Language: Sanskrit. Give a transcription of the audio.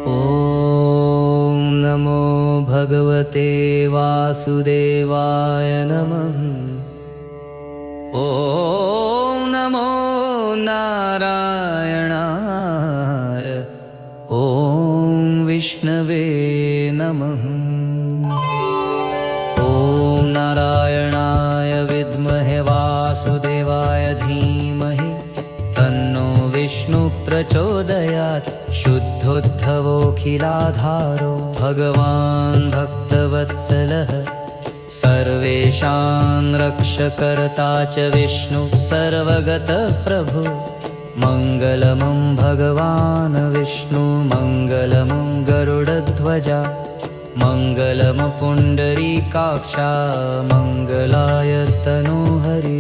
ॐ नमो भगवते वासुदेवाय नमः। ॐ नमो नारायणाय। ॐ विष्णवे नमः। ॐ नारायणाय विद्महे वासुदेवाय धीमहि तन्नो विष्णु प्रचोदयात्। शुद्धोद्धवोऽखिलाधारो भगवान् भक्तवत्सलः सर्वेषां रक्षकर्ता च विष्णु सर्वगतः प्रभु। मङ्गलमं भगवान् विष्णु मङ्गलमं गरुडध्वजा मङ्गलम पुण्डरीकाक्षा मङ्गलाय तनोहरि।